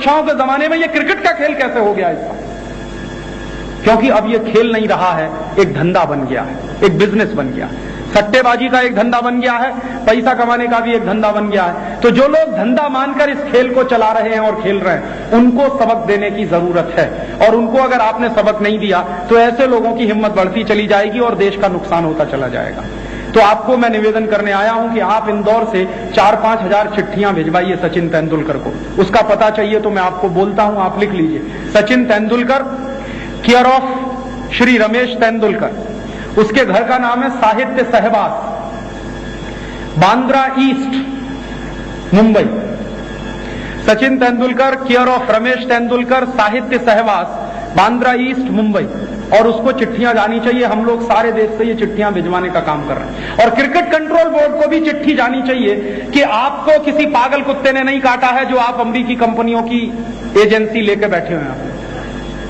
परीक्षाओं के जमाने में ये क्रिकेट का खेल कैसे हो गया इसका? क्योंकि अब ये खेल नहीं रहा है, एक धंधा बन गया है, एक बिजनेस बन गया है। सट्टेबाजी का एक धंधा बन गया है, पैसा कमाने का भी एक धंधा बन गया है। तो जो लोग धंधा मानकर इस खेल को चला रहे हैं और खेल रहे हैं, उनको सबक देने की जरूरत है। और उनको अगर आपने सबक नहीं दिया तो ऐसे लोगों की हिम्मत बढ़ती चली जाएगी और देश का नुकसान होता चला जाएगा। तो आपको मैं निवेदन करने आया हूं कि आप इंदौर से 4-5 हजार चिट्ठियां भिजवाइए सचिन तेंदुलकर को। उसका पता चाहिए तो मैं आपको बोलता हूं, आप लिख लीजिए। Sachin Tendulkar, care of Shri Ramesh Tendulkar. उसके घर का नाम है साहित्य सहवास, Bandra east, Mumbai. Sachin Tendulkar, care of Ramesh Tendulkar, साहित्य सहवास, बांद्रा ईस्ट, मुंबई। और उसको चिट्ठियां जानी चाहिए। हम लोग सारे देश से ये चिट्ठियां भिजवाने का काम कर रहे हैं। और क्रिकेट कंट्रोल बोर्ड को भी चिट्ठी जानी चाहिए कि आपको किसी पागल कुत्ते ने नहीं काटा है जो आप अमेरिकी कंपनियों की एजेंसी लेकर बैठे हुए हैं।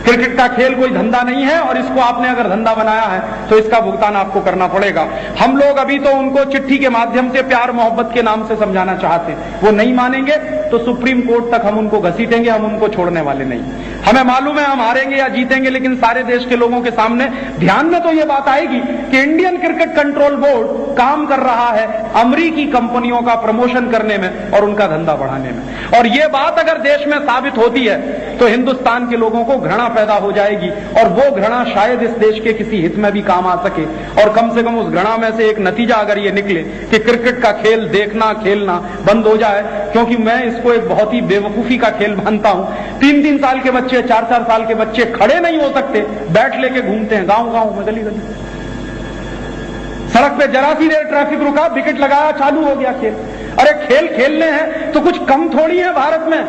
क्रिकेट का खेल कोई धंधा नहीं है और इसको आपने अगर धंधा बनाया है तो इसका भुगतान आपको करना पड़ेगा। हम लोग अभी तो उनको चिट्ठी के माध्यम से प्यार मोहब्बत के नाम से समझाना चाहते हैं। वो नहीं मानेंगे तो सुप्रीम कोर्ट तक हम उनको घसीटेंगे, हम उनको छोड़ने वाले नहीं। हमें मालूम है हम हारेंगे या जीतेंगे, लेकिन सारे देश के लोगों के सामने ध्यान में तो ये बात आएगी कि इंडियन क्रिकेट कंट्रोल बोर्ड काम कर रहा है अमेरिकी कंपनियों का प्रमोशन करने में और उनका धंधा बढ़ाने में। और ये बात अगर देश में साबित होती है तो हिंदुस्तान के लोगों को घृणा पैदा हो जाएगी और वो घृणा शायद इस देश के किसी हित में भी काम आ सके। और कम से कम उस घृणा में से एक नतीजा अगर ये निकले कि क्रिकेट का खेल देखना खेलना बंद हो जाए, क्योंकि मैं इसको एक बहुत ही बेवकूफी का खेल मानता हूं। 3-3 साल के बच्चे, 4-4 साल के बच्चे खड़े नहीं हो सकते, बैट लेके घूमते हैं गांव-गांव में, गली-गली। सड़क पे जरा सी देर ट्रैफिक रुका, विकेट लगाया, चालू हो गया खेल। अरे खेल खेलने हैं तो कुछ कम थोड़ी है भारत में।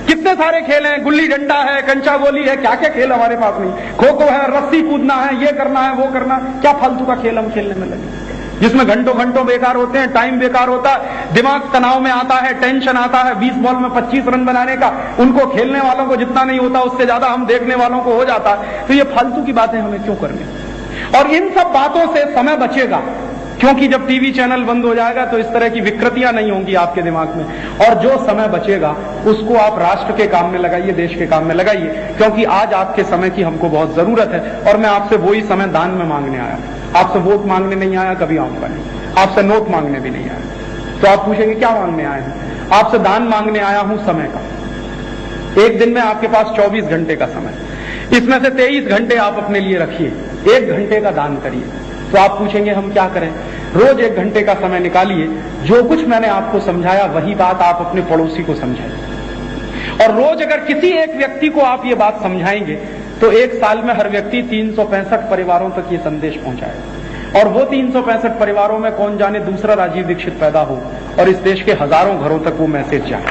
कितने सारे खेल हैं, गुल्ली डंडा है, कंचा गोली है, क्या क्या खेल हमारे पास नहीं। खो खो है, रस्सी कूदना है, ये करना है, वो करना, क्या फालतू का खेल हम खेलने में लगे जिसमें घंटों घंटों बेकार होते हैं, टाइम बेकार होता है, दिमाग तनाव में आता है, टेंशन आता है। 20 बॉल में 25 रन बनाने का उनको खेलने वालों को जितना नहीं होता उससे ज्यादा हम देखने वालों को हो जाता है। तो ये फालतू की बातें हमें क्यों करनी? और इन सब बातों से समय बचेगा, क्योंकि जब टीवी चैनल बंद हो जाएगा तो इस तरह की विकृतियां नहीं होंगी आपके दिमाग में। और जो समय बचेगा उसको आप राष्ट्र के काम में लगाइए, देश के काम में लगाइए, क्योंकि आज आपके समय की हमको बहुत जरूरत है। और मैं आपसे वही समय दान में मांगने आया, आपसे वोट मांगने नहीं आया, कभी आऊंगा नहीं। आपसे नोट मांगने भी नहीं आया। तो आप पूछेंगे क्या मांगने आए हैं? आपसे दान मांगने आया हूं समय का। एक दिन में आपके पास 24 घंटे का समय, इसमें से 23 घंटे आप अपने लिए रखिए, 1 घंटे का दान करिए। तो आप पूछेंगे हम क्या करें? रोज 1 घंटे का समय निकालिए, जो कुछ मैंने आपको समझाया वही बात आप अपने पड़ोसी को समझाइए। और रोज अगर किसी एक व्यक्ति को आप ये बात समझाएंगे तो 1 साल में हर व्यक्ति 365 परिवारों तक ये संदेश पहुंचाएगा। और वो 365 परिवारों में कौन जाने दूसरा राजीव दीक्षित पैदा हो और इस देश के हजारों घरों तक वो मैसेज जाए।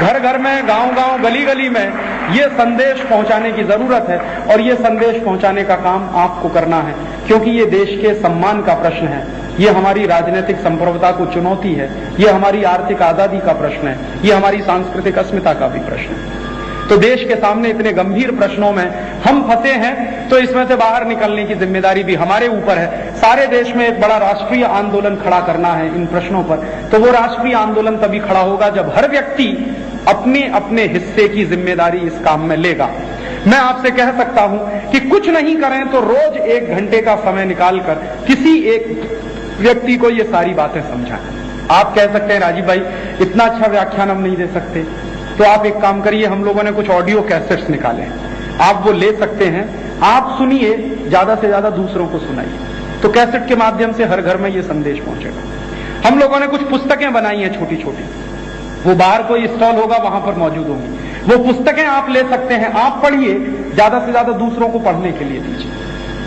घर घर में, गांव-गांव, गली-गली में ये संदेश पहुंचाने की जरूरत है। और ये संदेश पहुंचाने का काम आपको करना है, क्योंकि ये देश के सम्मान का प्रश्न है, ये हमारी राजनीतिक संप्रभुता को चुनौती है, ये हमारी आर्थिक आजादी का प्रश्न है, ये हमारी सांस्कृतिक अस्मिता का भी प्रश्न है। तो देश के सामने इतने गंभीर प्रश्नों में हम फंसे हैं, तो इसमें से बाहर निकलने की जिम्मेदारी भी हमारे ऊपर है। सारे देश में एक बड़ा राष्ट्रीय आंदोलन खड़ा करना है इन प्रश्नों पर। तो वो राष्ट्रीय आंदोलन तभी खड़ा होगा जब हर व्यक्ति अपने अपने हिस्से की जिम्मेदारी इस काम में लेगा। मैं आपसे कह सकता हूं कि कुछ नहीं करें तो रोज 1 घंटे का समय निकालकर किसी एक व्यक्ति को ये सारी बातें समझाएं। आप कह सकते हैं राजीव भाई इतना अच्छा व्याख्यान हम नहीं दे सकते, तो आप एक काम करिए, हम लोगों ने कुछ ऑडियो कैसेट्स निकाले, आप वो ले सकते हैं, आप सुनिए, ज्यादा से ज्यादा दूसरों को सुनाइए। तो कैसेट के माध्यम से हर घर में ये संदेश पहुंचेगा। हम लोगों ने कुछ पुस्तकें बनाई हैं छोटी छोटी, वो बाहर कोई स्टॉल होगा वहां पर मौजूद होंगी। वो पुस्तकें आप ले सकते हैं, आप पढ़िए, ज्यादा से ज्यादा दूसरों को पढ़ने के लिए दीजिए।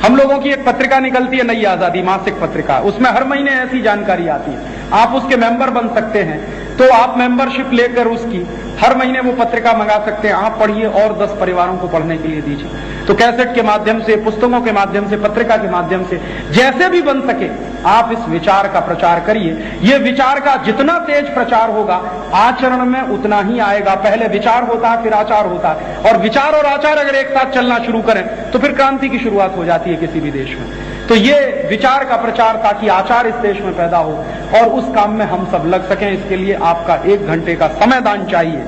हम लोगों की एक पत्रिका निकलती है नई आजादी, मासिक पत्रिका, उसमें हर महीने ऐसी जानकारी आती है। आप उसके मेंबर बन सकते हैं, तो आप मेंबरशिप लेकर उसकी हर महीने वो पत्रिका मंगा सकते हैं। आप पढ़िए और 10 परिवारों को पढ़ने के लिए दीजिए। तो कैसेट के माध्यम से, पुस्तकों के माध्यम से, पत्रिका के माध्यम से, जैसे भी बन सके आप इस विचार का प्रचार करिए। ये विचार का जितना तेज प्रचार होगा आचरण में उतना ही आएगा। पहले विचार होता है, फिर आचार होता है, और विचार और आचार अगर एक साथ चलना शुरू करें तो फिर क्रांति की शुरुआत हो जाती है किसी भी देश में। तो ये विचार का प्रचार, ताकि आचार इस देश में पैदा हो और उस काम में हम सब लग सकें, इसके लिए आपका 1 घंटे का समय दान चाहिए।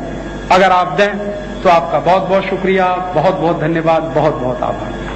अगर आप दें तो आपका बहुत बहुत शुक्रिया, बहुत बहुत धन्यवाद, बहुत बहुत आभार।